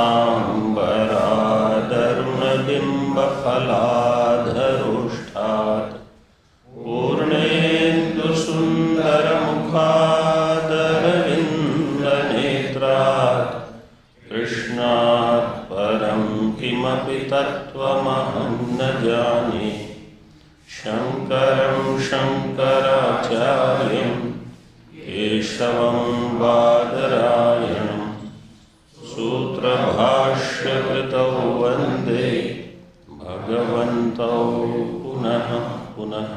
शुक्लाम्बरादरुणबिम्बफलाधरुष्ठात् पूर्णेन्दुसुन्दरमुखादरविन्दनेत्रात् कृष्णात् परं किमपि तत्त्वमहं न जाने। शङ्करं शङ्कराचार्यं केशवं बादरायणं सूत्रभाष्यकृतौ वन्दे भगवन्तौ पुनः पुनः।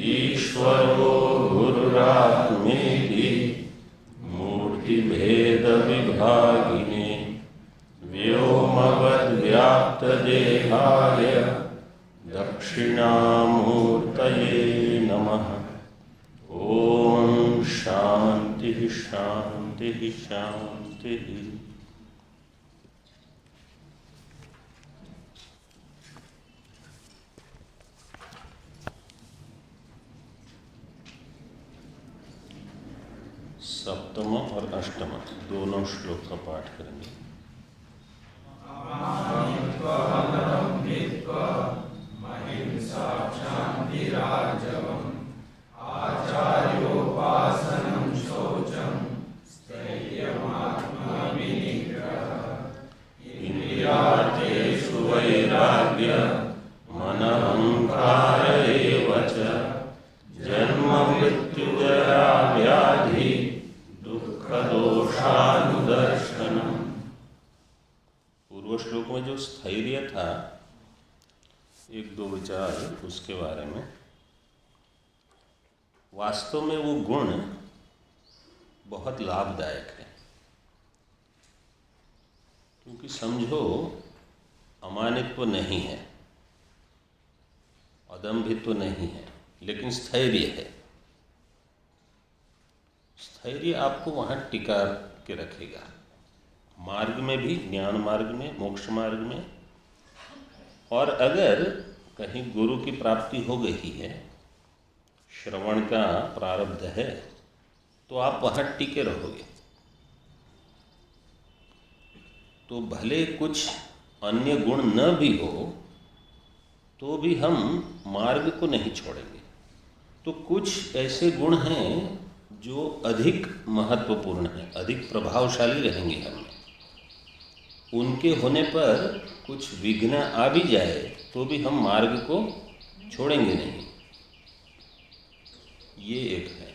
ईश्वरो गुरुरात्मेति मूर्तिभेदविभागिने व्योमवद्व्याप्तदेहाय दक्षिणामूर्तये नमः। ओम शांति शांति शांति। सप्तम और अष्टम दोनों श्लोक का पाठ करेंगे। आचार्योपासनं शौचं स्थैर्यमात्मविनिग्रहः इंद्रियार्थेषु वैराग्यः मनोऽहंकार एव च जन्म मृत्युजरा व्याधि दुःखदोषानुदर्शनम्। पूर्व श्लोक में जो स्थैर्य था, एक दो विचार उसके बारे में। वास्तव में वो गुण बहुत लाभदायक है, क्योंकि समझो अमानित्व नहीं है, अदम्भित्व नहीं है, लेकिन स्थैर्य है। स्थैर्य आपको वहाँ टिका के रखेगा, मार्ग में भी, ज्ञान मार्ग में, मोक्ष मार्ग में। और अगर कहीं गुरु की प्राप्ति हो गई है, श्रवण का प्रारब्ध है, तो आप वहाँ टिके रहोगे। तो भले कुछ अन्य गुण न भी हो, तो भी हम मार्ग को नहीं छोड़ेंगे। तो कुछ ऐसे गुण हैं जो अधिक महत्वपूर्ण हैं, अधिक प्रभावशाली रहेंगे हमें। उनके होने पर कुछ विघ्न आ भी जाए तो भी हम मार्ग को छोड़ेंगे नहीं। ये एक है।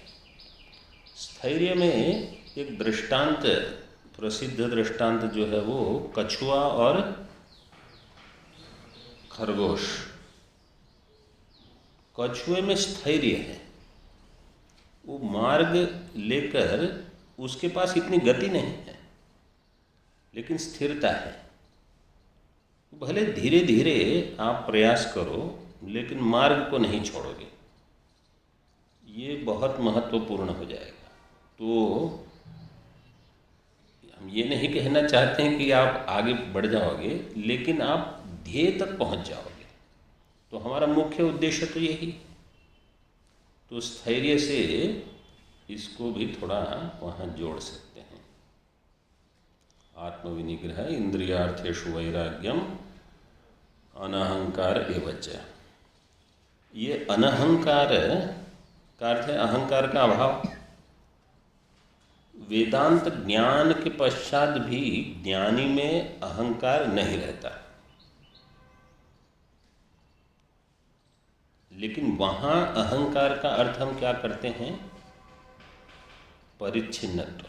स्थैर्य में एक दृष्टांत, प्रसिद्ध दृष्टांत जो है वो कछुआ और खरगोश। कछुए में स्थैर्य है, वो मार्ग लेकर, उसके पास इतनी गति नहीं है, लेकिन स्थिरता है। भले धीरे धीरे आप प्रयास करो, लेकिन मार्ग को नहीं छोड़ोगे। ये बहुत महत्वपूर्ण हो जाएगा। तो हम ये नहीं कहना चाहते हैं कि आप आगे बढ़ जाओगे, लेकिन आप ध्येय तक पहुंच जाओगे। तो हमारा मुख्य उद्देश्य तो यही। तो स्थैर्य से इसको भी थोड़ा वहाँ जोड़ सकते हैं। आत्मविनिग्रह इंद्रियार्थेषु वैराग्यम अनहंकार एव च। ये अनहंकार का अर्थ है अहंकार का अभाव। वेदांत ज्ञान के पश्चात भी ज्ञानी में अहंकार नहीं रहता, लेकिन वहाँ अहंकार का अर्थ हम क्या करते हैं? परिच्छिन्नत्व।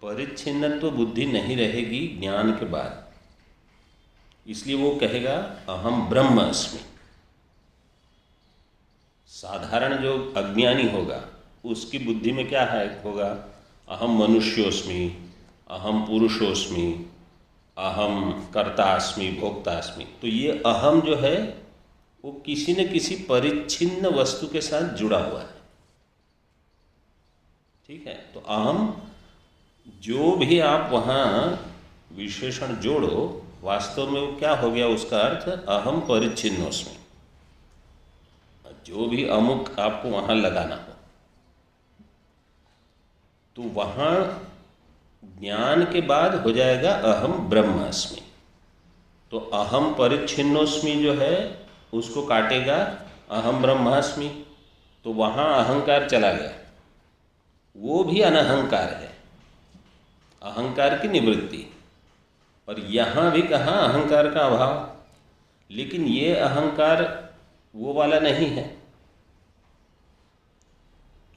परिच्छिन्नत्व बुद्धि नहीं रहेगी ज्ञान के बाद, इसलिए वो कहेगा अहम ब्रह्म अस्मि। साधारण जो अज्ञानी होगा उसकी बुद्धि में क्या है होगा? अहम मनुष्योस्मि, अहम पुरुषोस्मि, अहम कर्तास्मि, भोक्तास्मि। तो ये अहम जो है वो किसी न किसी परिच्छिन्न वस्तु के साथ जुड़ा हुआ है। ठीक है? तो अहम जो भी आप वहाँ विशेषण जोड़ो, वास्तव में वो क्या हो गया? उसका अर्थ अहम परिच्छिन्नोस्मि। जो भी अमुक आपको वहाँ लगाना हो, तो वहाँ ज्ञान के बाद हो जाएगा अहम ब्रह्मास्मि। तो अहम परिच्छिन्नोस्मि जो है उसको काटेगा अहम ब्रह्मास्मि, तो वहाँ अहंकार चला गया, वो भी अनहंकार है, अहंकार की निवृत्ति। और यहाँ भी कहा अहंकार का अभाव, लेकिन ये अहंकार वो वाला नहीं है,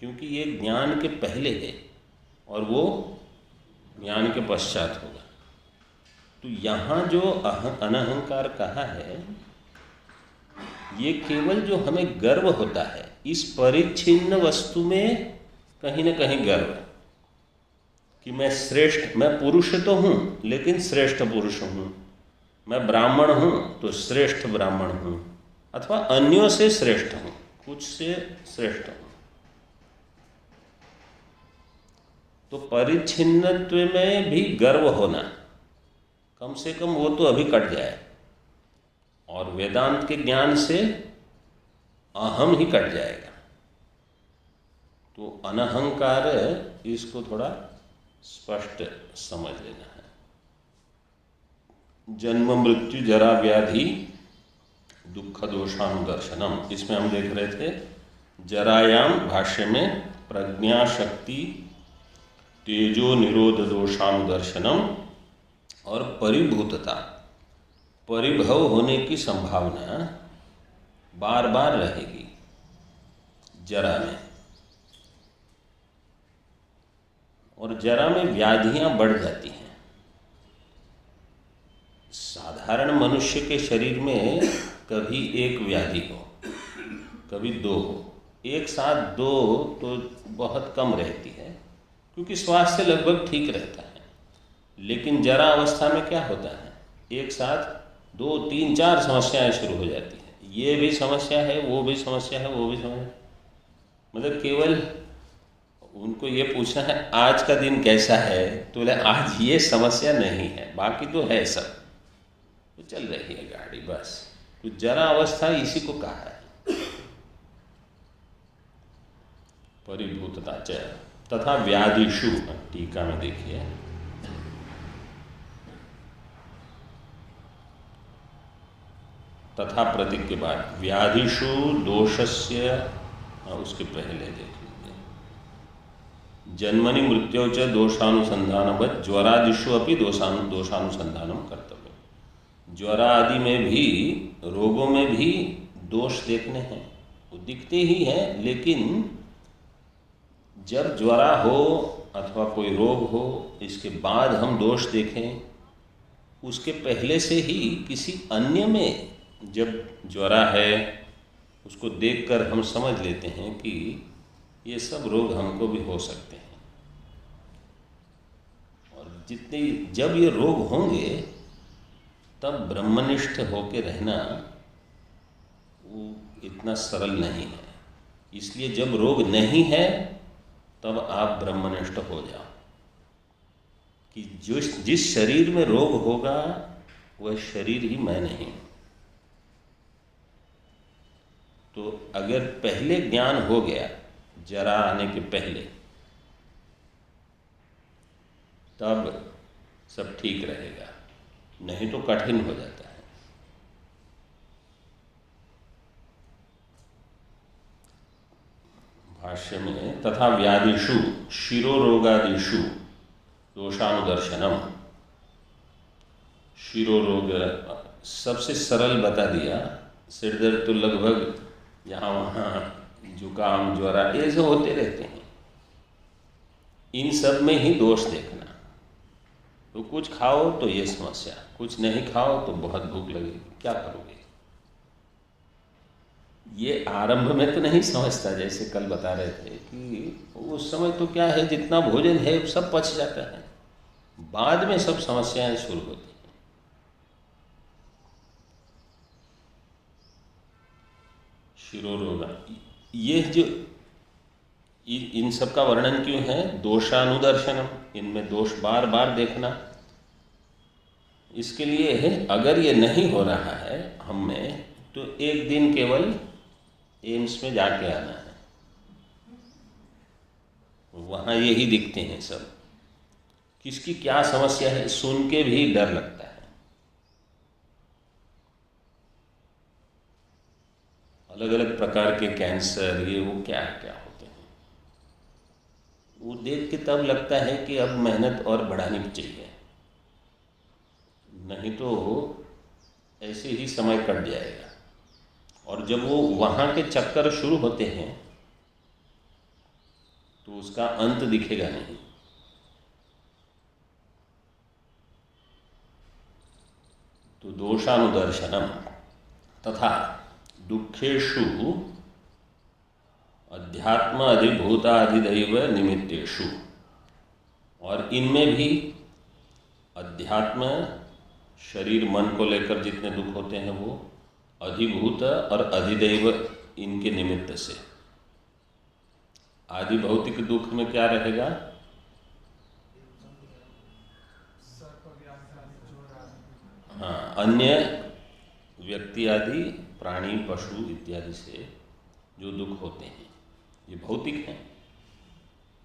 क्योंकि ये ज्ञान के पहले है और वो ज्ञान के पश्चात होगा। तो यहाँ जो अनहंकार कहा है, ये केवल जो हमें गर्व होता है इस परिच्छिन्न वस्तु में, कहीं न कहीं गर्व कि मैं श्रेष्ठ, मैं पुरुष तो हूँ लेकिन श्रेष्ठ पुरुष हूँ, मैं ब्राह्मण हूँ तो श्रेष्ठ ब्राह्मण हूँ, अथवा अन्यों से श्रेष्ठ हूँ, कुछ से श्रेष्ठ हूँ। तो परिच्छिन्नत्व में भी गर्व होना, कम से कम वो तो अभी कट जाए, और वेदांत के ज्ञान से अहम ही कट जाएगा। तो अनहंकार, इसको थोड़ा स्पष्ट समझ लेना है। जन्म मृत्यु जरा व्याधि दुख दोषानुदर्शनम, इसमें हम देख रहे थे जरायाम भाष्य में प्रज्ञा शक्ति तेजो निरोध दोषानुदर्शनम, और परिभूतता, परिभव होने की संभावना बार बार रहेगी जरा में, और जरा में व्याधियां बढ़ जाती हैं। साधारण मनुष्य के शरीर में कभी एक व्याधि हो, कभी दो हो, एक साथ दो तो बहुत कम रहती है, क्योंकि स्वास्थ्य लगभग ठीक रहता है। लेकिन जरा अवस्था में क्या होता है, एक साथ 2, 3, 4 समस्याएं शुरू हो जाती हैं। ये भी समस्या है, वो भी समस्या है, वो भी समस्या है। मतलब केवल उनको ये पूछना है आज का दिन कैसा है, तो बोले आज ये समस्या नहीं है, बाकी तो है सब, तो चल रही है गाड़ी बस। तो जरा अवस्था इसी को कहा है। परिभूतता च तथा व्याधिषु, टीका में देखिए, तथा प्रतीक के बाद व्याधिषु दोषस्य, उसके पहले देख लीजिए, जन्मनि मृत्यो च दोषानुसंधानवत् ज्वरादिषु अपि दोषानुसंधानम कर्तव्य। ज्वर आदि में भी, रोगों में भी दोष देखने हैं, वो दिखते ही हैं, लेकिन जब ज्वरा हो अथवा कोई रोग हो, इसके बाद हम दोष देखें, उसके पहले से ही किसी अन्य में जब ज्वरा है उसको देखकर हम समझ लेते हैं कि ये सब रोग हमको भी हो सकते हैं। और जितने जब ये रोग होंगे तब ब्रह्मनिष्ठ होकर रहना वो इतना सरल नहीं है। इसलिए जब रोग नहीं है तब आप ब्रह्मनिष्ठ हो जाओ, कि जिस शरीर में रोग होगा वह शरीर ही मैं नहीं। तो अगर पहले ज्ञान हो गया जरा आने के पहले, तब सब ठीक रहेगा, नहीं तो कठिन हो जाता है। भाष्य में तथा व्याधिषु शिरोरोगादिषु दोषानुदर्शनम, शिरोरोग सबसे सरल बता दिया। सिर दर्द तो लगभग यहाँ वहाँ जुकाम ज्वरा ये सब होते रहते हैं, इन सब में ही दोष देखना। तो कुछ खाओ तो ये समस्या, कुछ नहीं खाओ तो बहुत भूख लगेगी, क्या करोगे? ये आरंभ में तो नहीं समझता, जैसे कल बता रहे थे कि उस समय तो क्या है, जितना भोजन है सब पच जाता है, बाद में सब समस्याएं शुरू होती हैं। शिरोरोग, ये जो इन सब का वर्णन क्यों है? दोषानुदर्शनम, इनमें दोष बार बार देखना। इसके लिए है अगर ये नहीं हो रहा है हम में, तो एक दिन केवल एम्स में जाके आना है, वहाँ यही दिखते हैं सब। किसकी क्या समस्या है सुन के भी डर लगता है। अलग अलग प्रकार के कैंसर, ये वो क्या क्या होते हैं, वो देख के तब लगता है कि अब मेहनत और बढ़ानी चाहिए, नहीं तो ऐसे ही समय कट जाएगा। और जब वो वहाँ के चक्कर शुरू होते हैं तो उसका अंत दिखेगा नहीं। तो दोषानुदर्शनम तथा दुखेषु अध्यात्म अधिभूताधिदैव निमित्तेषु, और इनमें भी अध्यात्म शरीर मन को लेकर जितने दुख होते हैं वो अधिभूत और अधिदैव इनके निमित्त से। आदि भौतिक दुख में क्या रहेगा? हाँ, अन्य व्यक्ति आदि प्राणी पशु इत्यादि से जो दुख होते हैं ये भौतिक हैं,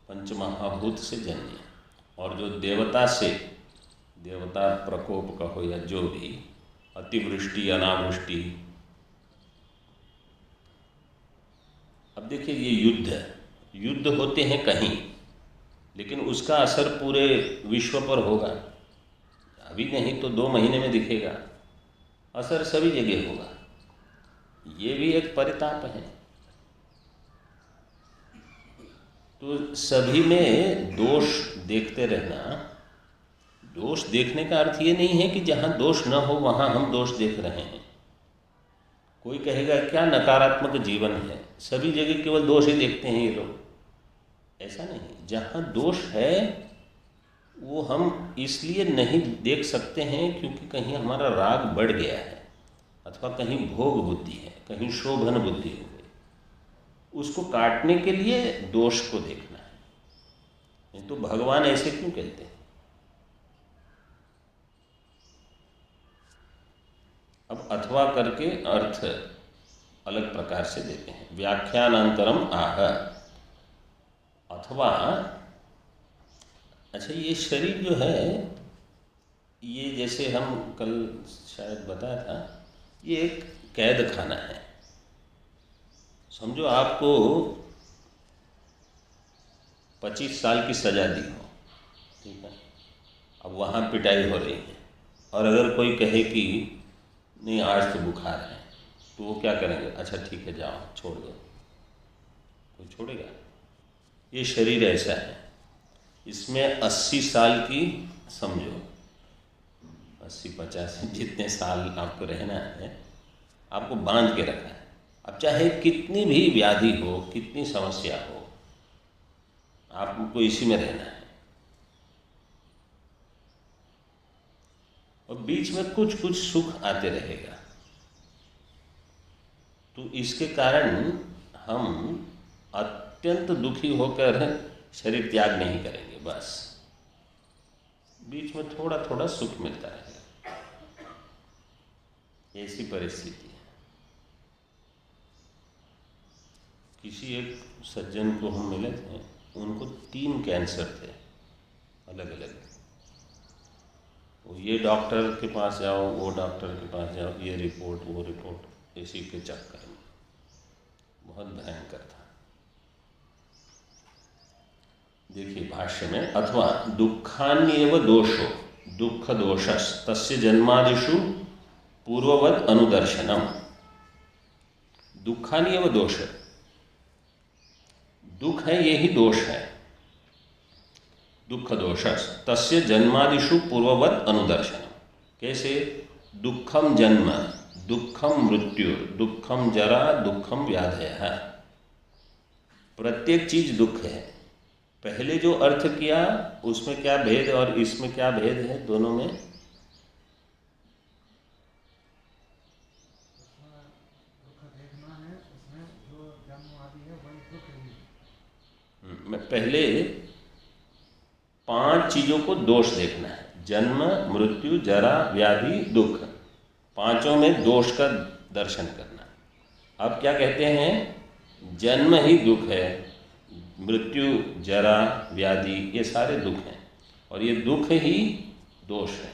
पंचमहाभूत से जन्य। और जो देवता से, देवता प्रकोप कहो या जो भी, अतिवृष्टि अनावृष्टि। अब देखिए ये युद्ध होते हैं कहीं, लेकिन उसका असर पूरे विश्व पर होगा, अभी नहीं तो 2 महीने में दिखेगा, असर सभी जगह होगा। ये भी एक परिताप है। तो सभी में दोष देखते रहना, दोष देखने का अर्थ ये नहीं है कि जहाँ दोष न हो वहाँ हम दोष देख रहे हैं। कोई कहेगा क्या नकारात्मक जीवन है, सभी जगह केवल दोष ही देखते हैं ये लोग, ऐसा नहीं। जहाँ दोष है वो हम इसलिए नहीं देख सकते हैं क्योंकि कहीं हमारा राग बढ़ गया है, अथवा कहीं भोग बुद्धि है, कहीं शोभन बुद्धि हो गई, उसको काटने के लिए दोष को देखना है। नहीं तो भगवान ऐसे क्यों कहते हैं? अब अथवा करके अर्थ अलग प्रकार से देते हैं। व्याख्यानांतरम आह, अथवा, अच्छा ये शरीर जो है ये जैसे हम कल शायद बताया था, ये एक कैद खाना है। समझो आपको 25 साल की सज़ा दी हो, ठीक है, अब वहाँ पिटाई हो रही है, और अगर कोई कहे कि नहीं आज तो बुखार है, तो वो क्या करेंगे? अच्छा ठीक है जाओ छोड़ दो, कोई छोड़ेगा? ये शरीर ऐसा है, इसमें 80 साल की, समझो 80-85 जितने साल आपको रहना है, आपको बांध के रखा है। अब चाहे कितनी भी व्याधि हो, कितनी समस्या हो, आपको इसी में रहना है। और बीच में कुछ कुछ सुख आते रहेगा, तो इसके कारण हम अत्यंत दुखी होकर शरीर त्याग नहीं करेंगे, बस बीच में थोड़ा थोड़ा सुख मिलता रहेगा। ऐसी परिस्थिति है। किसी एक सज्जन को हम मिले थे, उनको 3 कैंसर थे अलग अलग। ये डॉक्टर के पास जाओ, वो डॉक्टर के पास जाओ, ये रिपोर्ट वो रिपोर्ट, इसी के चक्कर में बहुत भयंकर था। देखिए भाष्य में, अथवा दुखान्येव दोषो दुख दोषस् तस्य जन्मादिषु पूर्ववत् अनुदर्शनम। दुखान्येव दोष, दुख है यही दोष है, दुख दोषस् तस्य जन्मादिषु पूर्ववत् अनुदर्शनम। कैसे? दुखम जन्म, दुखम मृत्यु, दुखम जरा, दुखम व्याधयः। प्रत्येक चीज दुख है। पहले जो अर्थ किया उसमें क्या भेद और इसमें क्या भेद है दोनों में? मैं पहले 5 चीजों को दोष देखना है, जन्म मृत्यु जरा व्याधि दुख, पांचों में दोष का दर्शन करना। अब क्या कहते हैं? जन्म ही दुख है, मृत्यु जरा व्याधि ये सारे दुख हैं। और ये दुख ही दोष है,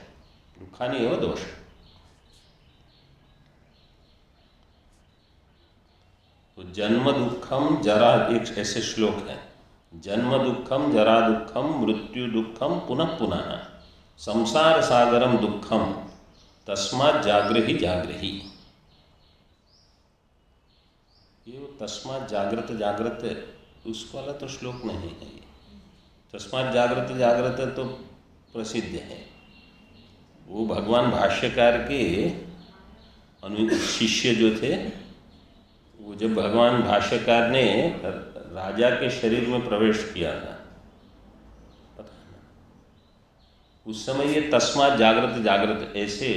दुखानि एव दोष। तो जन्म दुखम जरा, एक ऐसे श्लोक है, जन्म दुखम जरा दुखम मृत्यु दुखम पुनः पुनः संसार सागरम दुखम तस्मात् जागृहि जागृहि। ये तस्मात् जागृत जागृत उस वाला तो श्लोक नहीं है, ये तस्मात् जागृत जागृत तो प्रसिद्ध है। वो भगवान भाष्यकार के शिष्य जो थे, वो जब भगवान भाष्यकार ने राजा के शरीर में प्रवेश किया था, पता है ना, उस समय ये तस्मात् जागृत जागृत ऐसे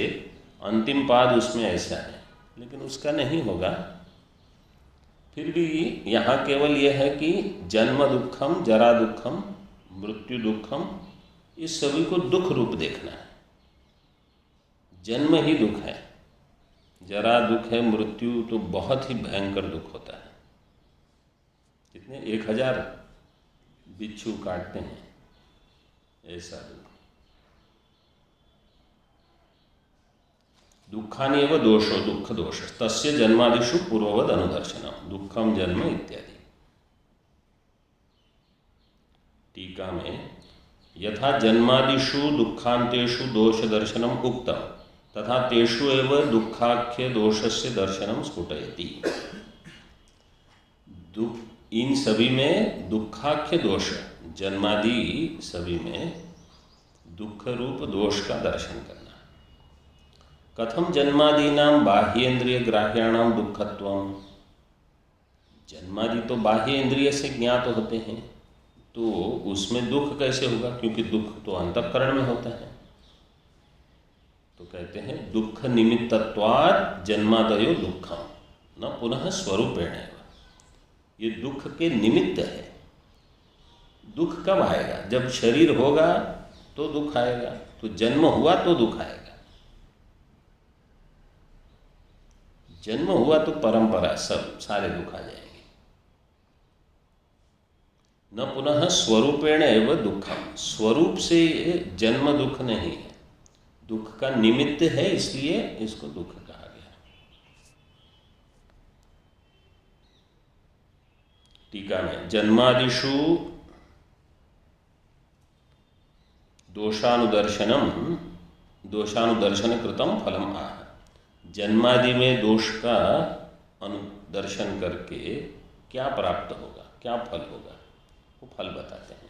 अंतिम पाद उसमें ऐसा है, लेकिन उसका नहीं होगा। फिर भी यहाँ केवल यह है कि जन्म दुखम जरा दुखम मृत्यु दुखम, इस सभी को दुख रूप देखना है। जन्म ही दुख है, जरा दुख है, मृत्यु तो बहुत ही भयंकर दुख होता है। कितने 1000 बिच्छू काटते हैं, ऐसा दुख। दुखानि एव दोषो दुख दोष तस्य जन्मादिषु पूर्ववद अनुदर्शनम दुखम जन्म इत्यादि। टीका में यथा जन्मादिषु दुखांतेषु दोष दर्शनम उक्तम तथा तेषु एव दुखाख्य दोषस्य दर्शनम स्फुटयति। दुख, इन सभी में दुखाख्य दोष, जन्मादि सभी में दुख रूप दोष का दर्शन करना। कथम जन्मादीनां बाह्येन्द्रिय ग्राह्याणां दुःखत्वम्, जन्मादि तो बाह्य इंद्रिय से ज्ञात होते हैं, तो उसमें दुख कैसे होगा, क्योंकि दुख तो अंतःकरण में होता है। तो कहते हैं दुख निमित्तत्वात् जन्मादयो दुःखम न पुनः स्वरूपेण। ये दुख के निमित्त है। दुख कब आएगा, जब शरीर होगा तो दुख आएगा, तो जन्म हुआ तो दुख आएगा। जन्म हुआ तो परंपरा सब सारे दुख आ जाएंगे। न पुनः स्वरूपेण एव दुखम, स्वरूप से जन्म दुख नहीं है, दुख का निमित्त है, इसलिए इसको दुख कहा गया। टीका में जन्मादिषु दोषानुदर्शन कृतम फलम आह। जन्मादि में दोष का अनुदर्शन करके क्या प्राप्त होगा, क्या फल होगा, वो फल बताते हैं।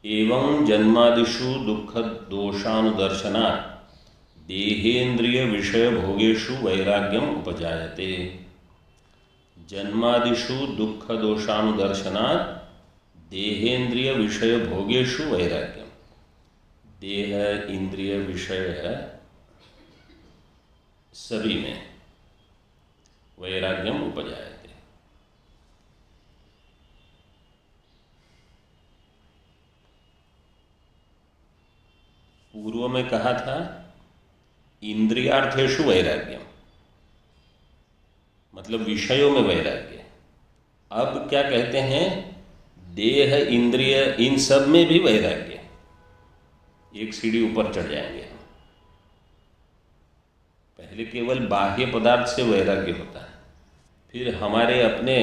एवं जन्मादिषु दुख दोषानुदर्शनात् देहेन्द्रिय विषय भोगेषु वैराग्यम उपजायते। जन्मादिषु दुख दोषानुदर्शनात् देहेन्द्रिय विषय भोगेषु वैराग्यम, देह इंद्रिय विषय सभी में वैराग्यम उपजायते। पूर्व में कहा था इंद्रियार्थेषु वैराग्यम, मतलब विषयों में वैराग्य। अब क्या कहते हैं, देह इंद्रिय इन सब में भी वैराग्य। एक सीढ़ी ऊपर चढ़ जाएंगे। पहले केवल बाह्य पदार्थ से वैराग्य होता है, फिर हमारे अपने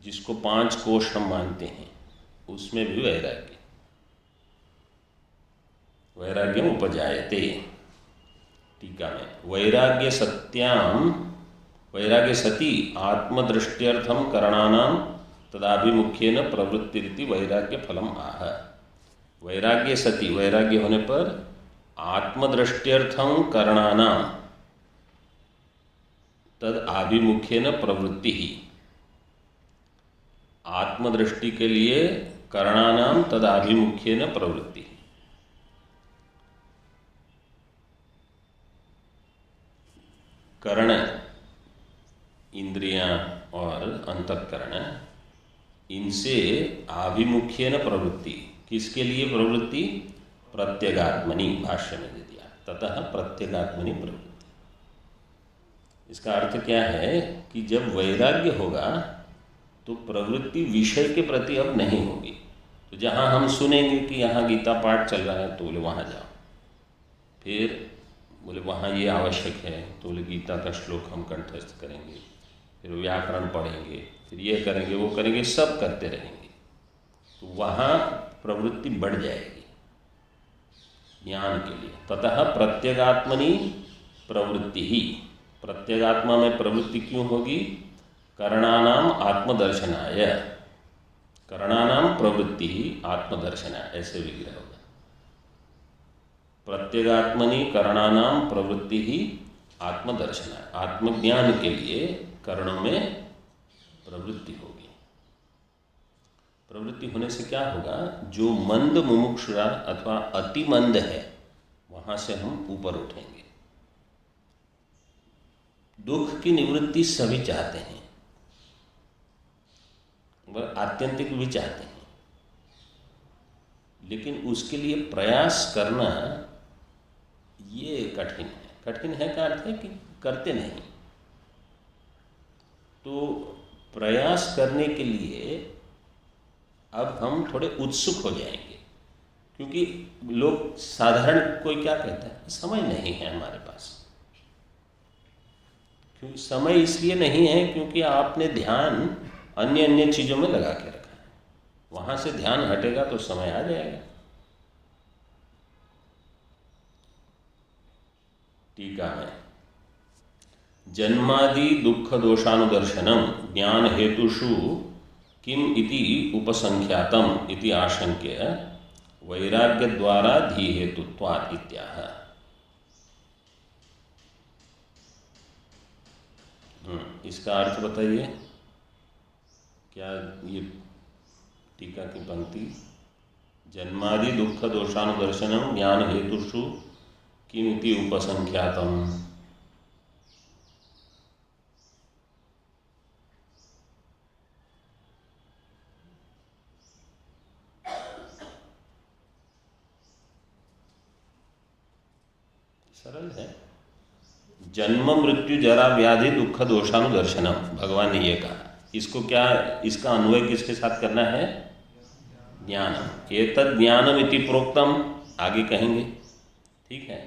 जिसको 5 कोश हम मानते हैं उसमें भी वैराग्य, वैराग्यम उपजायते। टीका में वैराग्य सत्याम, वैराग्य सति आत्मदृष्ट्यर्थम करणानां तदाभिमुख्येन प्रवृत्तिरिति वैराग्य फलम आह। वैराग्य सति, वैराग्य होने पर आत्मदृष्ट्यर्थम करणानां तद आभिमुख्येन प्रवृत्ति ही, आत्मदृष्टि के लिए करणानां तद आभिमुख्येन प्रवृत्ति। कर्ण इंद्रियां और अंतःकरण, इनसे आभिमुख्येन प्रवृत्ति, किसके लिए प्रवृत्ति, प्रत्यगात्मनि, भाष्य में दे दिया, ततः प्रत्यगात्मनि प्रवृत्ति। इसका अर्थ क्या है कि जब वैराग्य होगा तो प्रवृत्ति विषय के प्रति अब नहीं होगी। तो जहाँ हम सुनेंगे कि यहाँ गीता पाठ चल रहा है तो बोले वहाँ जाओ, फिर बोले वहाँ ये आवश्यक है तो बोले गीता का श्लोक हम कंठस्थ करेंगे, फिर व्याकरण पढ़ेंगे, फिर ये करेंगे वो करेंगे, सब करते रहेंगे, तो वहाँ प्रवृत्ति बढ़ जाएगी ज्ञान के लिए। ततः प्रत्यगात्मनि प्रवृत्ति ही, प्रत्यगात्मा में प्रवृत्ति क्यों होगी? करणानाम आत्मदर्शनाय, करणानाम प्रवृत्ति ही आत्मदर्शनाय, ऐसे विग्रह होगा। प्रत्यगात्मनि करणानाम प्रवृत्ति ही आत्मदर्शनाय, आत्मज्ञान के लिए कर्णों में प्रवृत्ति होगी। प्रवृत्ति होने से क्या होगा? जो मंद मुमुक्षुरा अथवा अति मंद है वहाँ से हम ऊपर उठेंगे। दुख की निवृत्ति सभी चाहते हैं, वह आत्यंतिक भी चाहते हैं, लेकिन उसके लिए प्रयास करना ये कठिन है। कठिन है का अर्थ है कि करते नहीं। तो प्रयास करने के लिए अब हम थोड़े उत्सुक हो जाएंगे, क्योंकि लोग साधारण कोई क्या कहता है, समय नहीं है हमारे पास। क्योंकि समय इसलिए नहीं है क्योंकि आपने ध्यान अन्य अन्य चीज़ों में लगा के रखा है, वहाँ से ध्यान हटेगा तो समय आ जाएगा। टीका है, जन्मादि दुख दोषानुदर्शनम ज्ञान हेतुषु किम इति उपसंख्यातम इति आशंक्य वैराग्य द्वारा धी हेतुत्वात् इत्याह। इसका अर्थ बताइए, क्या ये टीका की पंक्ति जन्मादि दुख दोषानुदर्शनम ज्ञान हेतुषु किम इति उपसंख्यातम, सरल है। जन्म मृत्यु जरा व्याधि दुख दोषानुदर्शनम, भगवान ने ये कहा। इसको क्या, इसका अन्वय किसके साथ करना है? ज्ञान। एतद् ज्ञानम इति प्रोक्तम, आगे कहेंगे, ठीक है,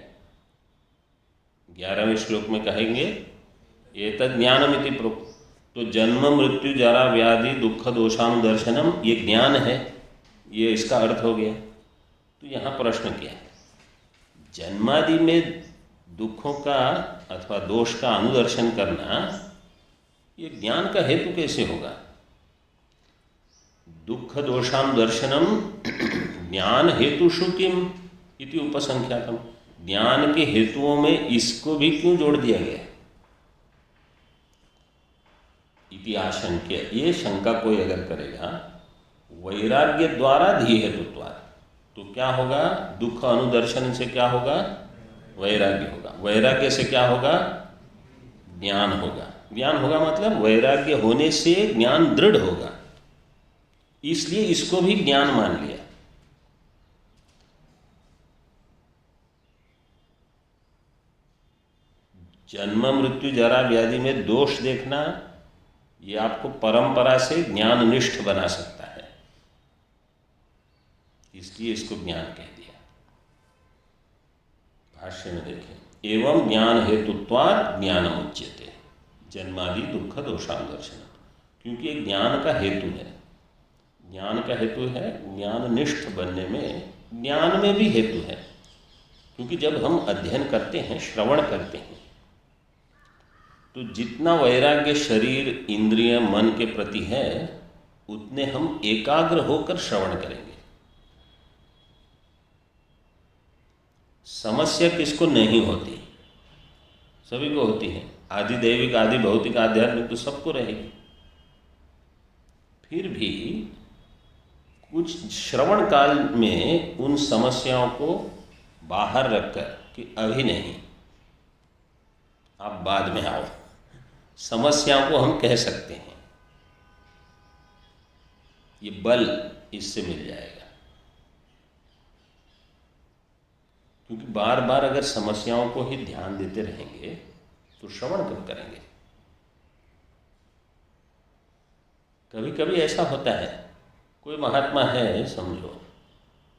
11वें श्लोक में कहेंगे एतद् ज्ञानम इति प्रोक्त। तो जन्म मृत्यु जरा व्याधि दुख दोषानुदर्शनम ये ज्ञान है, ये इसका अर्थ हो गया। तो यहाँ प्रश्न क्या है? जन्मादि में दुखों का अथवा दोष का अनुदर्शन करना ये ज्ञान का हेतु कैसे होगा? दुख दोषानुदर्शनम ज्ञान हेतुषु किम इति उपसंख्यातम, ज्ञान के हेतुओं में इसको भी क्यों जोड़ दिया गया? इति आशंक्य, ये शंका कोई अगर करेगा वैराग्य द्वारा धी हेतुत्वात्, तो क्या होगा? दुख अनुदर्शन से क्या होगा? वैराग्य होगा। वैराग्य से क्या होगा? ज्ञान होगा। ज्ञान होगा मतलब वैराग्य होने से ज्ञान दृढ़ होगा, इसलिए इसको भी ज्ञान मान लिया। जन्म मृत्यु जरा व्याधि में दोष देखना ये आपको परंपरा से ज्ञान निष्ठ बना सकता है, इसलिए इसको ज्ञान कह दिया। भाष्य में देखें, एवं ज्ञान हेतुत्वात् ज्ञानम उच्यते जन्मादि दुख दोषानुदर्शन, क्योंकि एक ज्ञान का हेतु है। ज्ञान का हेतु है, ज्ञान निष्ठ बनने में ज्ञान में भी हेतु है, क्योंकि जब हम अध्ययन करते हैं, श्रवण करते हैं, तो जितना वैराग्य शरीर इंद्रिय मन के प्रति है उतने हम एकाग्र होकर श्रवण करेंगे। समस्या किसको नहीं होती? सभी को होती है, आदि दैविक आदि भौतिक आध्यात्मिक तो सबको रहेगी। फिर भी कुछ श्रवण काल में उन समस्याओं को बाहर रखकर कि अभी नहीं, आप बाद में आओ, समस्याओं को हम कह सकते हैं, ये बल इससे मिल जाएगा। क्योंकि बार बार अगर समस्याओं को ही ध्यान देते रहेंगे तो श्रवण कब करेंगे? कभी कभी ऐसा होता है, कोई महात्मा है समझो,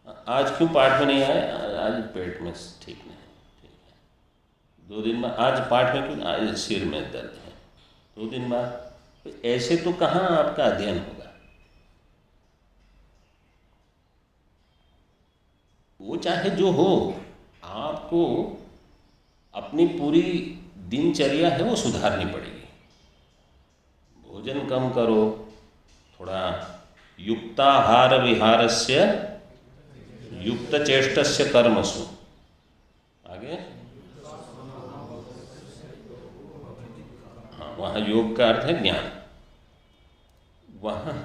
आज क्यों पाठ में नहीं आए? आज पेट में ठीक नहीं, ठीक है। 2 दिन बाद आज पाठ में क्यों? आज सिर में दर्द है। 2 दिन बाद तो ऐसे तो कहाँ आपका अध्ययन होगा? वो चाहे जो हो, आपको अपनी पूरी दिनचर्या है वो सुधारनी पड़ेगी। भोजन कम करो, थोड़ा युक्ताहार विहारस्य युक्त चेष्टस्य कर्मसु, आगे हाँ, वहाँ योग का अर्थ है ज्ञान। वहाँ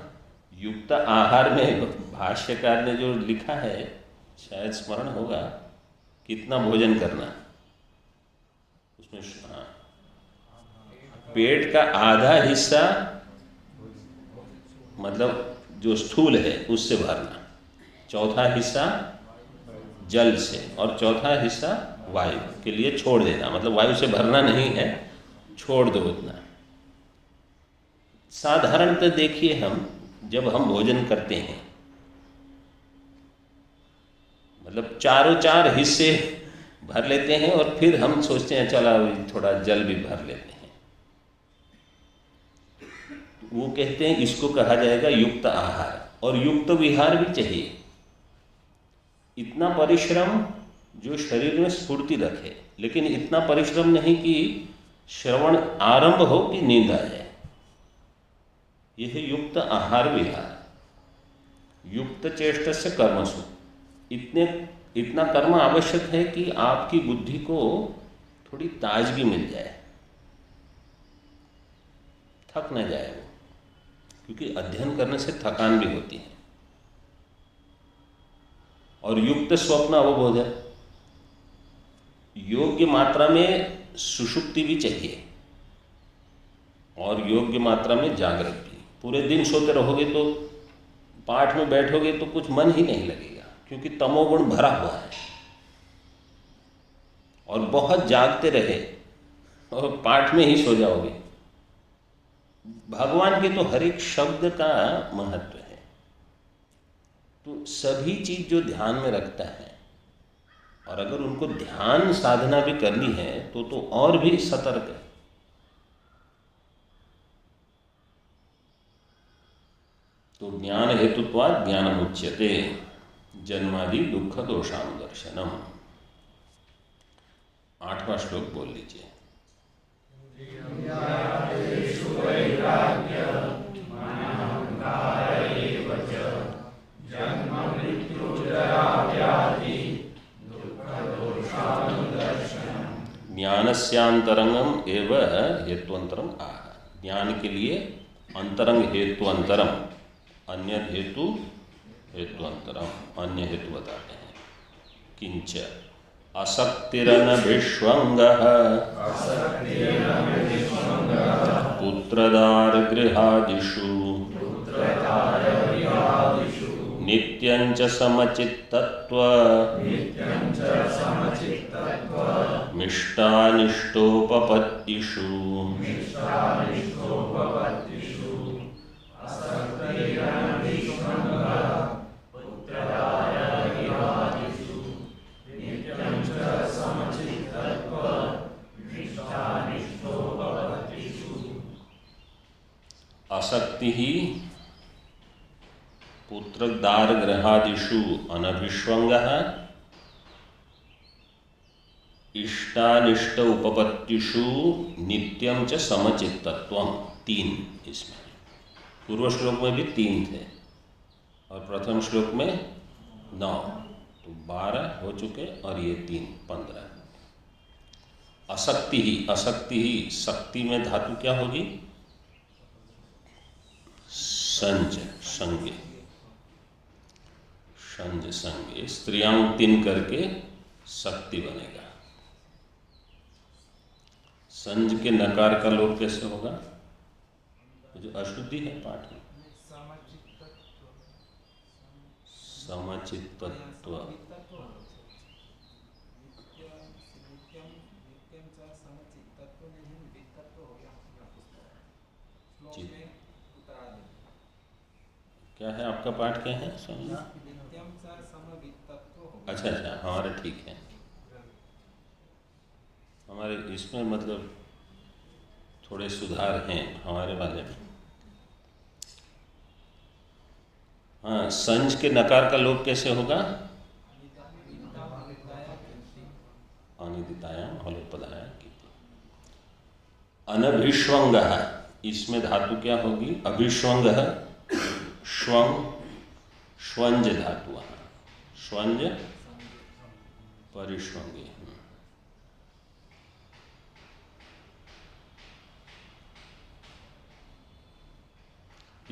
युक्त आहार में भाष्यकार ने जो लिखा है, शायद स्मरण होगा, कितना भोजन करना उसमें। हाँ, पेट का आधा हिस्सा मतलब जो स्थूल है उससे भरना, चौथा हिस्सा जल से और चौथा हिस्सा वायु के लिए छोड़ देना। मतलब वायु से भरना नहीं है, छोड़ दो उतना। साधारणतः देखिए, हम जब हम भोजन करते हैं, मतलब चारों 4 हिस्से भर लेते हैं और फिर हम सोचते हैं चला थोड़ा जल भी भर लेते हैं। वो कहते हैं इसको कहा जाएगा युक्त आहार, और युक्त विहार भी चाहिए। इतना परिश्रम जो शरीर में स्फूर्ति रखे, लेकिन इतना परिश्रम नहीं कि श्रवण आरंभ हो कि नींद आ जाए। यह है युक्त आहार विहार। युक्त चेष्टस्य कर्मसु, इतना कर्म आवश्यक है कि आपकी बुद्धि को थोड़ी ताजगी मिल जाए, थक न जाए वो, क्योंकि अध्ययन करने से थकान भी होती है। और युक्त स्वप्न अवबोध है, योग्य मात्रा में सुषुप्ति भी चाहिए और योग्य मात्रा में जागृत भी। पूरे दिन सोते रहोगे तो पाठ में बैठोगे तो कुछ मन ही नहीं लगेगा, क्योंकि तमोगुण भरा हुआ है। और बहुत जागते रहे और पाठ में ही सो जाओगे। भगवान के तो हर एक शब्द का महत्व है। तो सभी चीज जो ध्यान में रखता है, और अगर उनको ध्यान साधना भी करनी है तो और भी सतर्क है। तो ज्ञान हेतुत्वात् ज्ञानमुच्यते जन्मादि दुख दोषानुदर्शनम। 8वां श्लोक बोल लीजिए। ज्ञानस्यांतरंगम एव हेत्वंतरम आह। ज्ञान के लिए अंतरंग हेत्वंतरम, अन्य हेतु हेत्वंतरम, अन्य हेतु बताते हैं। किंच असक्तिरनभिष्वंगः पुत्रदार गृहादिषु नित्यं च समचित्तत्व मिष्टानिष्टोपपत्तिषु। असक्ति ही पुत्रदार गृहादिषु अनभिष्वंगः इष्टानिष्ट उपपत्तिषु नित्यं च समचित्तत्वम्। 3 इसमें, पूर्व श्लोक में भी 3 थे और प्रथम श्लोक में 9, तो 12 हो चुके और ये 3 15। असक्ति ही, असक्ति ही, शक्ति में धातु क्या होगी? संज, संज्ञ, संज संज्ञ, स्त्रियां 3 करके शक्ति बनेगा। संज के नकार का लोप कैसे होगा? जो अशुद्धि है पाठ में, समचित्तत्व। क्या है आपका पाठ, क्या है स्वामी? नित्यम च समवित्तत्व होगा। अच्छा अच्छा, हमारे ठीक है, हमारे इसमें मतलब थोड़े सुधार हैं हमारे वाले में। हाँ, संज के नकार का लोप कैसे होगा? अनिदिताया हलोपदाया की। अनभिष्वंग, इसमें धातु क्या होगी? अभिष्वंग, श्वंग, श्वंज धातु, श्वंज परिष्वंगी।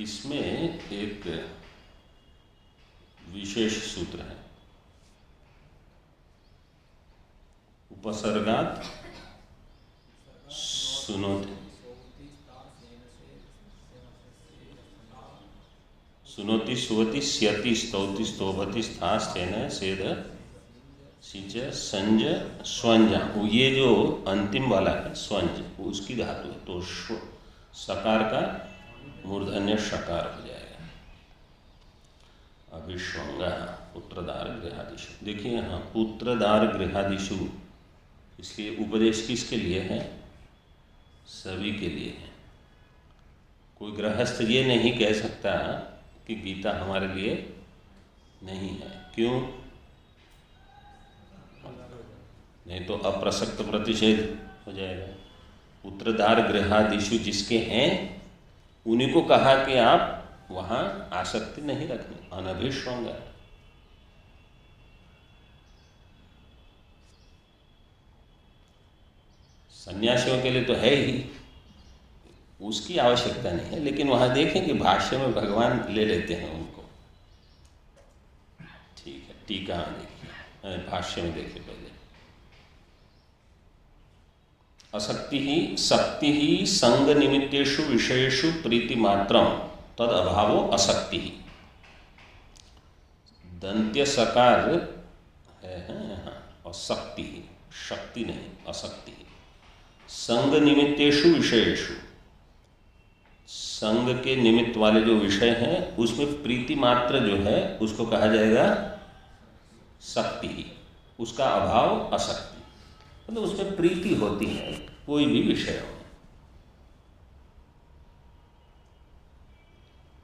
इसमें एक विशेष सूत्र है, उपसर्गात सुनोति, सुनोति सुवति स्यति स्तौति स्तोभति स्था स्थेन सेद सिंच संज स्वंज। ये जो अंतिम वाला है स्वंज, उसकी धातु है, तो सकार का मूर्धन्य शकार हो जाएगा। अभिष्वंग पुत्रदार गृहादिषु। देखिए यहाँ पुत्रदार गृहादिषु, इसलिए उपदेश किसके लिए है? सभी के लिए है। कोई गृहस्थ ये नहीं कह सकता कि गीता हमारे लिए नहीं है। क्यों? नहीं तो अप्रसक्त प्रतिषेध हो जाएगा। पुत्रदार गृहादिषु जिसके हैं उन्हीं को कहा कि आप वहाँ आसक्ति नहीं रखनी, अनभिष्वंग। सन्यासियों के लिए तो है ही, उसकी आवश्यकता नहीं है, लेकिन वहाँ देखें कि भाष्य में भगवान ले लेते हैं उनको। ठीक है, टीका में देखिए, भाष्य में देखिए पहले। असक्ति ही शक्ति ही संग निमित्तेषु विषयेषु प्रीति मात्रम तद अभावो असक्ति ही। दंत्य सकार है यहाँ, और शक्ति ही, शक्ति नहीं, असक्ति ही। संग निमित्तेषु विषयेषु, संग के निमित्त वाले जो विषय हैं उसमें प्रीति मात्र जो है उसको कहा जाएगा शक्ति ही, उसका अभाव असक्ति। मतलब उसमें प्रीति होती है, कोई भी विषय हो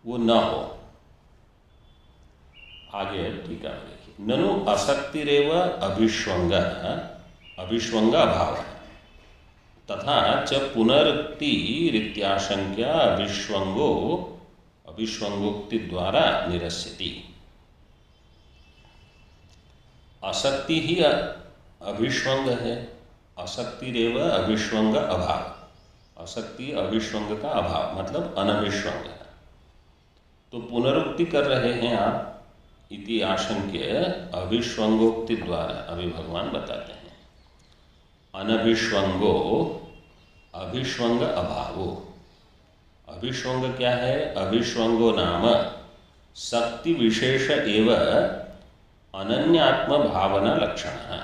वो न हो। आगे टीका में देखिए, ननु असक्तिरेव अभिष्वंग, अभिष्वंग अभाव तथा च पुनरुक्ति रीत्याशंक्या अभिष्वंगो अभिष्वंगोक्ति द्वारा निरस्यति। असक्ति ही अभिष्वंग है, असक्तिरेव अभिष्वंग अभाव, असक्ति अभिष्वंग का अभाव मतलब अनभिष्वंग है। तो पुनरुक्ति कर रहे हैं आप, इति आशंक्य अभिष्वंगोक्ति द्वारा, अभी भगवान बताते हैं। अनभिष्वंगो अभिष्वंग अभावो। अभिष्वंग क्या है? अभिष्वंगो नाम शक्ति विशेष एव अनन्यात्म भावना लक्षण है।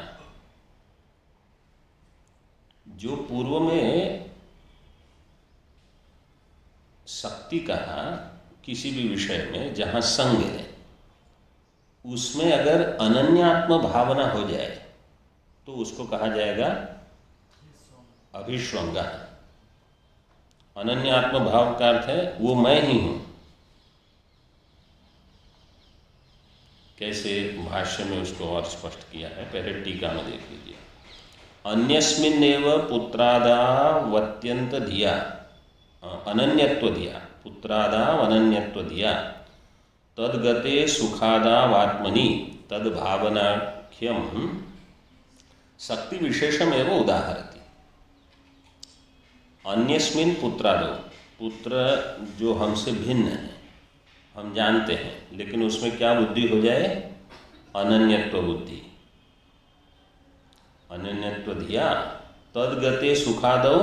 जो पूर्व में शक्ति कहा किसी भी विषय में जहाँ संग है, उसमें अगर अनन्यात्म भावना हो जाए तो उसको कहा जाएगा अभिष्वंग। अनन्यात्म भाव का अर्थ है वो मैं ही हूँ। कैसे भाष्य में उसको और स्पष्ट किया है, पहले टीका में देख लीजिए। अन्यस्मिन्नेव पुत्रादावत्यंत धिया, अनन्यत्व धिया, पुत्रादाव अनन्यत्व धिया तद्गते सुखादावात्मनि तद्भावनाख्यम शक्ति विशेषमेव उदाहरति। अन्यस्मिन् पुत्रादो, पुत्र जो हमसे भिन्न है, हम जानते हैं, लेकिन उसमें क्या बुद्धि हो जाए? अनन्यत्व बुद्धि। अनन्यत्व धिया तद्गते सुखादौ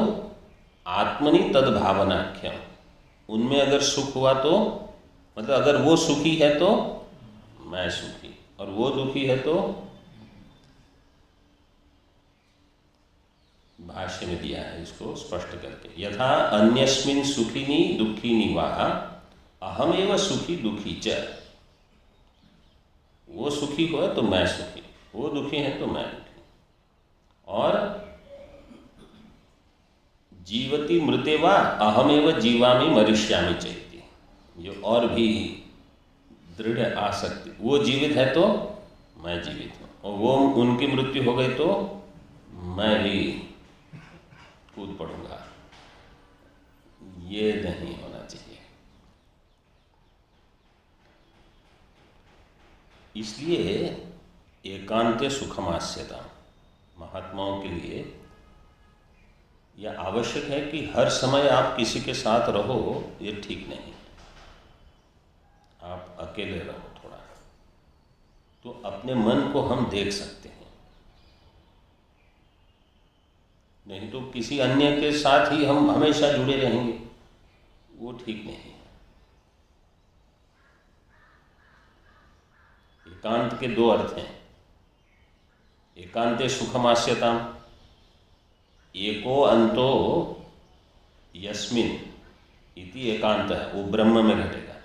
आत्मनि तद्भावनाख्यम। उनमें अगर सुख हुआ तो मतलब अगर वो सुखी है तो मैं सुखी, और वो दुखी है तो, भाष्य में दिया है इसको स्पष्ट करके। यथा अन्यस्मिन् सुखिनी दुखिनी वा अहमेव सुखी दुखी च, वो सुखी हो तो मैं सुखी, वो दुखी है तो मैं दुखी। और जीवति मृतेवा अहमेव जीवामि मरिष्यामि चैति, जो और भी दृढ़ आसक्ति, वो जीवित है तो मैं जीवित हूँ, और वो उनकी मृत्यु हो गई तो मैं भी कूद पड़ूंगा, ये नहीं होना चाहिए। इसलिए एकांते सुखमास्यता महात्माओं के लिए यह आवश्यक है कि हर समय आप किसी के साथ रहो, ये ठीक नहीं है। आप अकेले रहो थोड़ा, तो अपने मन को हम देख सकते हैं। नहीं तो किसी अन्य के साथ ही हम हमेशा जुड़े रहेंगे, वो ठीक नहीं है। एकांत के दो अर्थ हैं। एकांते सुखमास्यताम, एको अंतो यस्मिन इति एकांत है, वो ब्रह्म में घटेगा।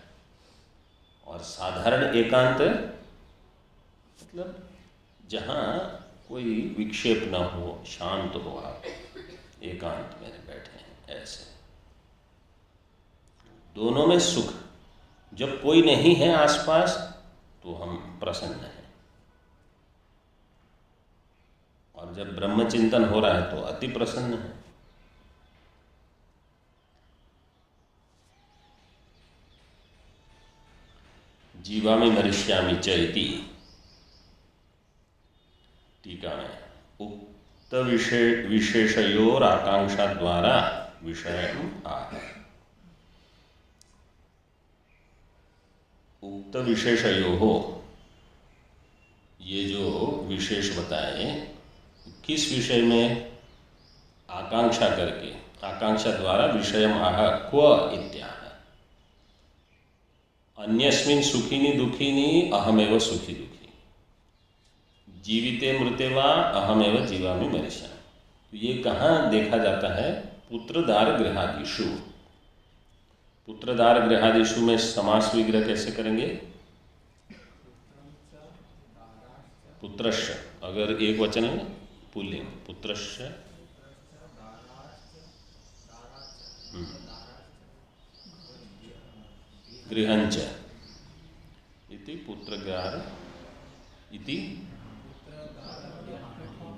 और साधारण एकांत मतलब जहाँ कोई विक्षेप ना हो, शांत हो, आप एकांत में बैठे हैं, ऐसे दोनों में सुख। जब कोई नहीं है आसपास तो हम प्रसन्न हैं, और जब ब्रह्म चिंतन हो रहा है तो अति प्रसन्न है। जीवामि मरिष्यामि च इति, टीका में उक्त विशेषयोर आकांक्षा द्वारा विषय आह। उक्त विशेषयो हो, ये जो विशेष बताए, किस विषय में आकांक्षा करके, आकांक्षा द्वारा विषयम आह क्व इत्याह। अन्यस्मिन् सुखिनी दुखिनी अहमेव सुखी दुखी, जीविते मृते वा अहमेव जीवामि मरिष्यामि। तो ये कहाँ देखा जाता है? पुत्रदार गृहादिषु। पुत्रदार गृहादिषु में समास विग्रह कैसे करेंगे? पुत्रश्च, अगर एक वचन है पुल्लिंग, पुत्रश्च गृहंच इति पुत्रगार इति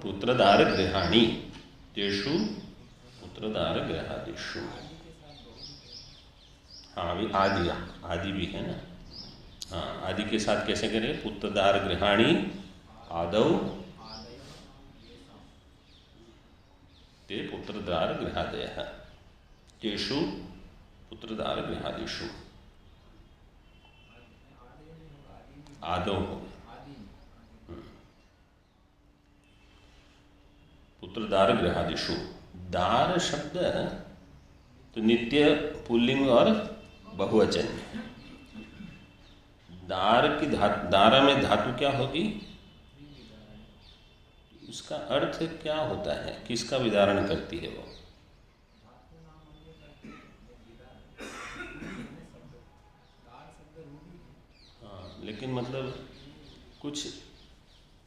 पुत्रदार गृहाणि तेषु पुत्रदार गृहादिषु। हाँ, अभी आदि, आदि भी है ना। हाँ, आदि के साथ कैसे करें? पुत्रदार गृहाणि आदौ ते पुत्रदार गृहादयः तेषु पुत्रदार गृहादिषु। आदौ हो पुत्रदार गृहादिषु। दार शब्द तो नित्य पुल्लिंग और बहुवचन। दार की दारा में धातु क्या होगी? उसका अर्थ क्या होता है? किसका विदारण करती है वो? हाँ, लेकिन मतलब कुछ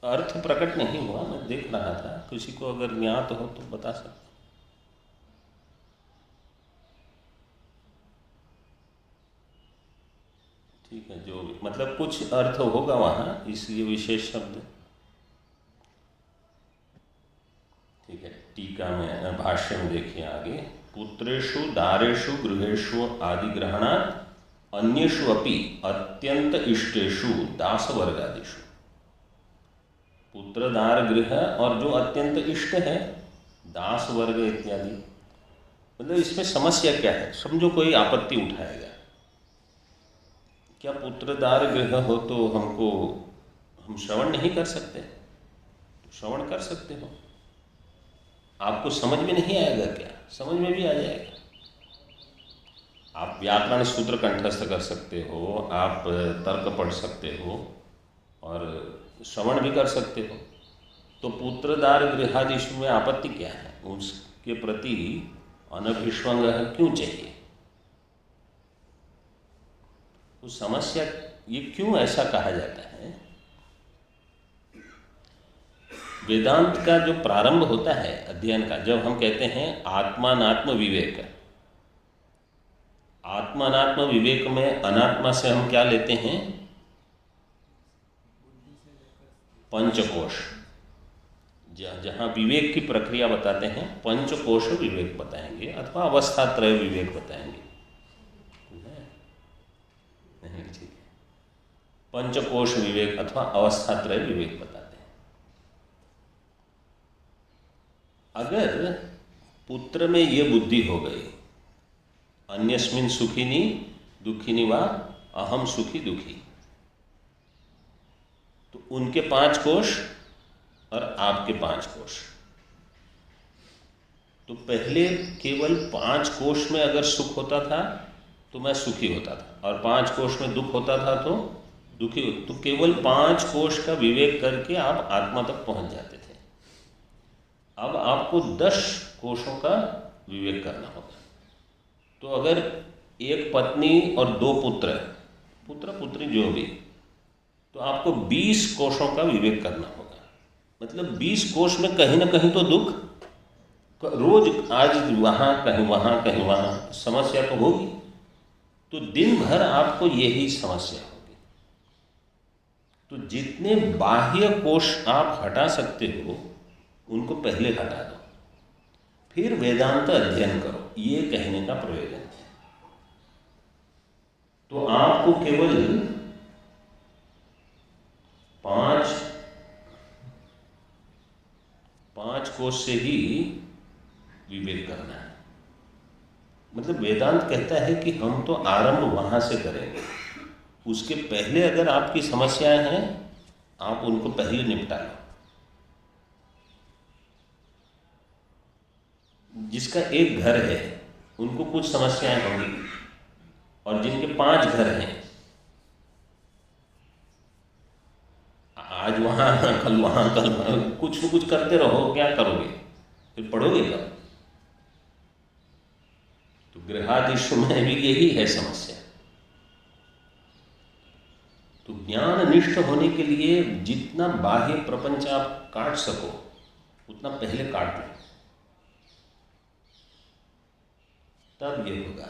अर्थ प्रकट नहीं हुआ। मैं देख रहा था, किसी को अगर ज्ञात हो तो बता सकते। ठीक है, जो मतलब कुछ अर्थ होगा वहाँ, इसलिए विशेष शब्द। ठीक है, टीका में भाष्य में देखिए आगे। पुत्रेषु दारेषु गृहेषु आदि ग्रहणात् अन्येषु अपि अत्यंत इष्टेषु दास वर्गादिषु। पुत्र दार गृह और जो अत्यंत इष्ट है, दास वर्ग इत्यादि। मतलब इसमें समस्या क्या है? समझो कोई आपत्ति उठाएगा, क्या पुत्रदार गृह हो तो हम श्रवण नहीं कर सकते? तो श्रवण कर सकते हो। आपको समझ में नहीं आएगा क्या? समझ में भी आ जाएगा। आप व्याकरण सूत्र कंठस्थ कर सकते हो, आप तर्क पढ़ सकते हो और श्रवण भी कर सकते हो। तो पुत्रदार गृहादिषु में आपत्ति क्या है? उसके प्रति अनभिष्वंग क्यों चाहिए? तो समस्या ये क्यों ऐसा कहा जाता है? वेदांत का जो प्रारंभ होता है अध्ययन का, जब हम कहते हैं आत्मानात्म विवेक, आत्मानात्म विवेक में अनात्मा से हम क्या लेते हैं? पंचकोश। जहाँ विवेक की प्रक्रिया बताते हैं पंचकोश विवेक बताएंगे अथवा अवस्थात्रय विवेक बताएंगे। नहीं, ठीक है, पंचकोश विवेक अथवा अवस्थात्रय विवेक बताते हैं। अगर पुत्र में ये बुद्धि हो गई, अन्यस्मिन् सुखिनी दुखिनी वा अहम सुखी दुखी, तो उनके 5 कोश और आपके 5 कोश। तो पहले केवल 5 कोश में अगर सुख होता था तो मैं सुखी होता था, और 5 कोश में दुख होता था तो दुखी होता। तो केवल 5 कोश का विवेक करके आप आत्मा तक पहुंच जाते थे। अब आपको 10 कोशों का विवेक करना होगा। तो अगर एक पत्नी और 2 पुत्र, पुत्र पुत्री जो भी, तो आपको 20 कोशों का विवेक करना होगा। मतलब 20 कोश में कहीं ना कहीं तो दुख, रोज आज वहाँ कहीं वहाँ कहीं वहाँ, समस्या तो होगी। तो दिन भर आपको यही समस्या होगी। तो जितने बाह्य कोश आप हटा सकते हो उनको पहले हटा दो, फिर वेदांत अध्ययन करो, ये कहने का प्रयोजन है। तो आपको केवल 5 कोश से ही विवेक करना है। मतलब वेदांत कहता है कि हम तो आरंभ वहां से करेंगे, उसके पहले अगर आपकी समस्याएं हैं आप उनको पहले निपटा लो। जिसका एक घर है उनको कुछ समस्याएं होंगी, और जिनके 5 घर हैं, आज वहाँ कल वहाँ कल वहाँ, कुछ न कुछ करते रहो, क्या करोगे? फिर पढ़ोगे कब? तो गृहादिशु में भी यही है समस्या। तो ज्ञान निष्ठ होने के लिए जितना बाह्य प्रपंच आप काट सको उतना पहले काट लो, तब ये होगा।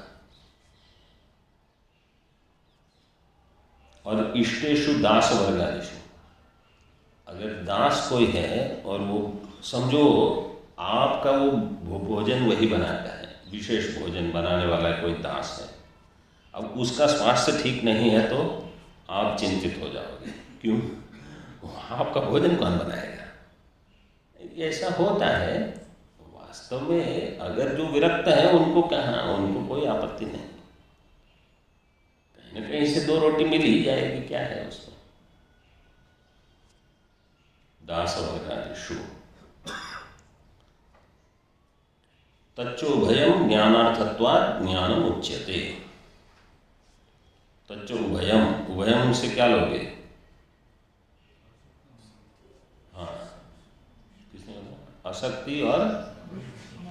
और इष्टेषु दास वर्गादिषु, अगर दास कोई है और वो समझो आपका वो भोजन वही बनाता है, विशेष भोजन बनाने वाला कोई दास है, अब उसका स्वास्थ्य ठीक नहीं है तो आप चिंतित हो जाओगे। क्यों? आपका भोजन कौन बनाएगा? ऐसा होता है। वास्तव में अगर जो विरक्त है उनको कहाँ, उनको कोई आपत्ति नहीं, कहीं न कहीं से 2 रोटी मिल ही जाएगी, क्या है उसमें। दास वर्गादिषु तच्चोभयम ज्ञानार्थत्वात् ज्ञानम उच्यते। तच्चोभयम, उभयम से क्या लोगे? हाँ, किसने बताया? आसक्ति और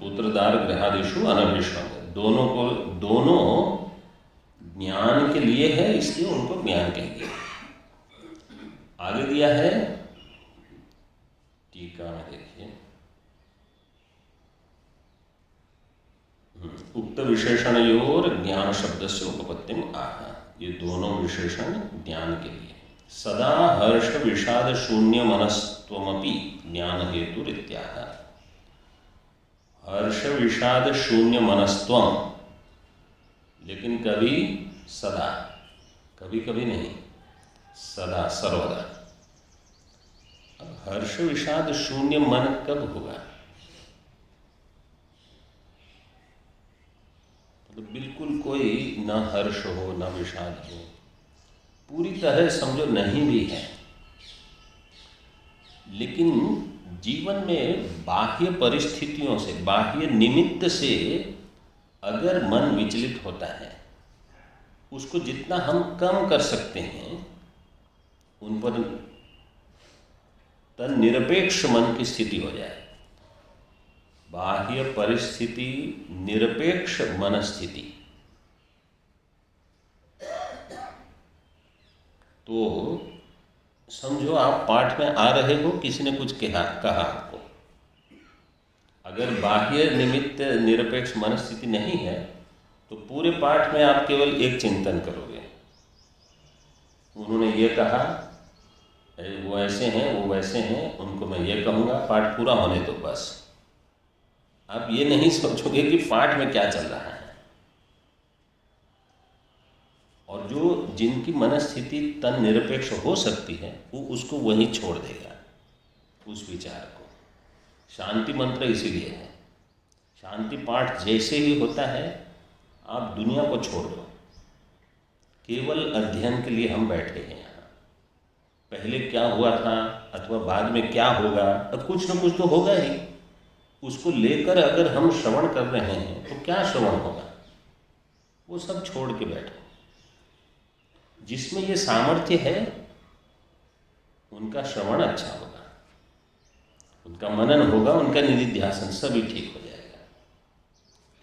पुत्रदार गृहादिषु अनभिष्वंग, दोनों को, दोनों ज्ञान के लिए है, इसलिए उनको ज्ञान कहेंगे। आगे दिया है टीका में, देखिए, उक्त विशेषणयोर ज्ञान शब्द से उपपत्तिम आह, ये दोनों विशेषण ज्ञान के लिए। सदा हर्ष विषाद शून्य मनस्त्वमपि ज्ञान हेतु इत्याह। हर्ष विषाद शून्य मनस्त्वम, लेकिन कभी सदा, कभी कभी नहीं, सदा सर्वदा। हर्ष विषाद शून्य मन कब होगा? तो बिल्कुल कोई न हर्ष हो न विषाद हो, पूरी तरह समझो नहीं भी है, लेकिन जीवन में बाह्य परिस्थितियों से, बाह्य निमित्त से अगर मन विचलित होता है, उसको जितना हम कम कर सकते हैं, उन पर तन निरपेक्ष मन की स्थिति हो जाए। बाह्य परिस्थिति निरपेक्ष मन स्थिति, तो समझो आप पाठ में आ रहे हो, किसी ने कुछ कहा आपको, अगर बाह्य निमित्त निरपेक्ष मनस्थिति नहीं है तो पूरे पाठ में आप केवल एक चिंतन करोगे, उन्होंने ये कहा, वो ऐसे हैं, वो वैसे हैं, उनको मैं ये कहूँगा, पाठ पूरा होने दो बस। आप ये नहीं सोचोगे कि पाठ में क्या चल रहा है। और जो जिनकी मनस्थिति तन निरपेक्ष हो सकती है वो उसको वहीं छोड़ देगा, उस विचार को। शांति मंत्र इसीलिए है। शांति पाठ जैसे ही होता है आप दुनिया को छोड़ दो, केवल अध्ययन के लिए हम बैठे हैं यहाँ। पहले क्या हुआ था अथवा बाद में क्या होगा, अब कुछ न कुछ तो होगा ही, उसको लेकर अगर हम श्रवण कर रहे हैं तो क्या श्रवण होगा, वो सब छोड़ के बैठो। जिसमें ये सामर्थ्य है उनका श्रवण अच्छा होगा, उनका मनन होगा, उनका निधिध्यासन सभी ठीक हो जाएगा।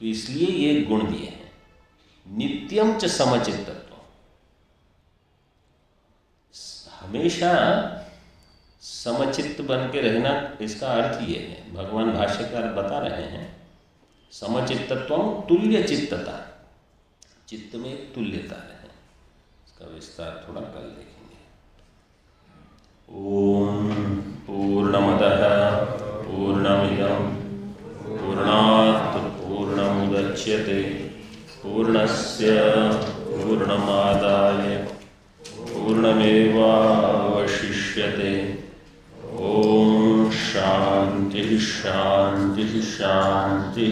तो इसलिए ये गुण दिए हैं। नित्यम च समचित्तत्व, हमेशा समचित्त बन के रहना, इसका अर्थ ये है, भगवान भाष्यकार बता रहे हैं, समचित्तत्व तुल्य चित्तता, चित्त में एक तुल्यता है। इसका विस्तार थोड़ा कल देखेंगे। ओम पूर्णमदः पूर्णमिदं पूर्णात् पूर्णमुदच्यते पूर्णस्य पूर्णमादाय पूर्णमेवावशिष्यते। ओम शांति शांति शांति।